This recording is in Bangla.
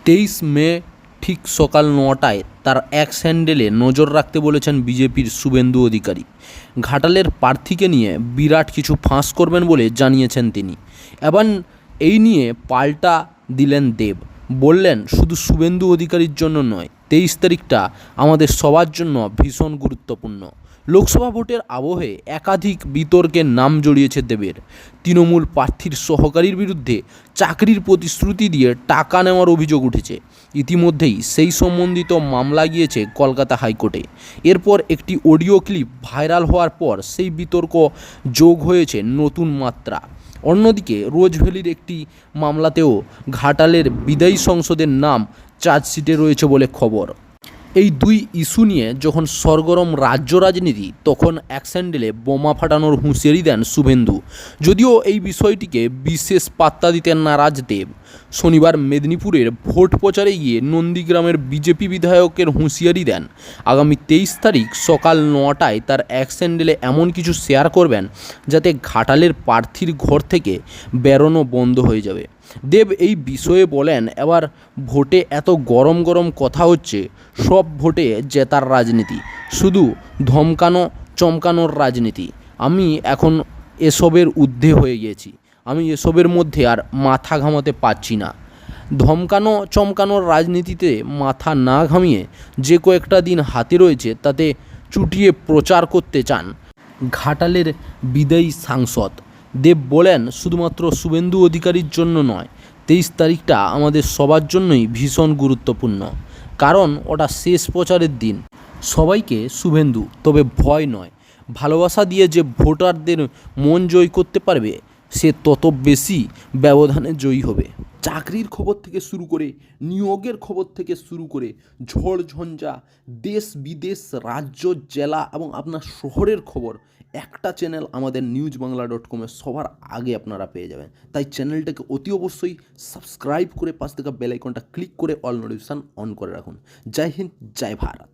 23 মে ঠিক সকাল 9টায় তার এক স্যান্ডেলে নজর রাখতে বলেছেন বিজেপির শুভেন্দু অধিকারী। ঘাটালের প্রার্থীকে নিয়ে বিরাট কিছু ফাঁস করবেন বলে জানিয়েছেন তিনি। এবার এই নিয়ে পাল্টা দিলেন দেব, বললেন শুধু শুভেন্দু অধিকারীর জন্য নয়, 23 তারিখটা আমাদের সবার জন্য ভীষণ গুরুত্বপূর্ণ। লোকসভা ভোটের আবহে একাধিক বিতর্কের নাম জড়িয়েছে দেবের। তৃণমূল প্রার্থীর সহকারীর বিরুদ্ধে চাকরির প্রতিশ্রুতি দিয়ে টাকা নেওয়ার অভিযোগ উঠেছে। ইতিমধ্যেই সেই সম্বন্ধিত মামলা গিয়েছে কলকাতা হাইকোর্টে। এরপর একটি অডিও ক্লিপ ভাইরাল হওয়ার পর সেই বিতর্ক যোগ হয়েছে নতুন মাত্রা। অন্যদিকে রোজভ্যালির একটি মামলাতেও ঘাটালের বিদায়ী সংসদের নাম চার্জশিটে রয়েছে বলে খবর। এই দুই ইস্যু নিয়ে যখন সরগরম রাজ্য রাজনীতি, তখন এক স্যান্ডেলে বোমা ফাটানোর হুঁশিয়ারি দেন শুভেন্দু। যদিও এই বিষয়টিকে বিশেষ পাত্তা দিতেন নারাজ দেব। শনিবার মেদিনীপুরের ভোট প্রচারে গিয়ে নন্দীগ্রামের বিজেপি বিধায়কের হুঁশিয়ারি দেন, আগামী 23 তারিখ সকাল 9টায় তার এক স্যান্ডেলে এমন কিছু শেয়ার করবেন যাতে ঘাটালের প্রার্থীর ঘর থেকে বেরোনো বন্ধ হয়ে যাবে। দেব এই বিষয়ে বলেন, এবার ভোটে এত গরম গরম কথা হচ্ছে, সব ভোটে জেতার রাজনীতি, শুধু ধমকানো চমকানোর রাজনীতি। আমি এখন এসবের ঊর্ধ্বে হয়ে গেছি। আমি এসবের মধ্যে আর মাথা ঘামাতে পারছি না। ধমকানো চমকানোর রাজনীতিতে মাথা না ঘামিয়ে যে কয়েকটা দিন হাতে রয়েছে তাতে চুটিয়ে প্রচার করতে চান ঘাটালের বিদায়ী সাংসদ। দেব বলেন, শুধুমাত্র শুভেন্দু অধিকারীর জন্য নয়, 23 তারিখটা আমাদের সবার জন্যই ভীষণ গুরুত্বপূর্ণ। কারণ ওটা শেষ প্রচারের দিন। সবাইকে শুভেন্দু, তবে ভয় নয়, ভালোবাসা দিয়ে যে ভোটারদের মন জয় করতে পারবে সে তত বেশি ব্যবধানে জয়ী হবে। চাকরির খবর থেকে শুরু করে নিয়োগের খবর থেকে শুরু করে ঝড় ঝঞ্ঝা, দেশ বিদেশ, রাজ্য, জেলা এবং আপনার শহরের খবর একটা চ্যানেল আমাদের newsbangla.com সবার আগে আপনারা পেয়ে যাবেন। তাই চ্যানেলটাকে অতি অবশ্যই সাবস্ক্রাইব করে পাশ থেকে বেল আইকনটা ক্লিক করে অল নোটিফিকেশান অন করে রাখুন। জয় হিন্দ, জয় ভারত।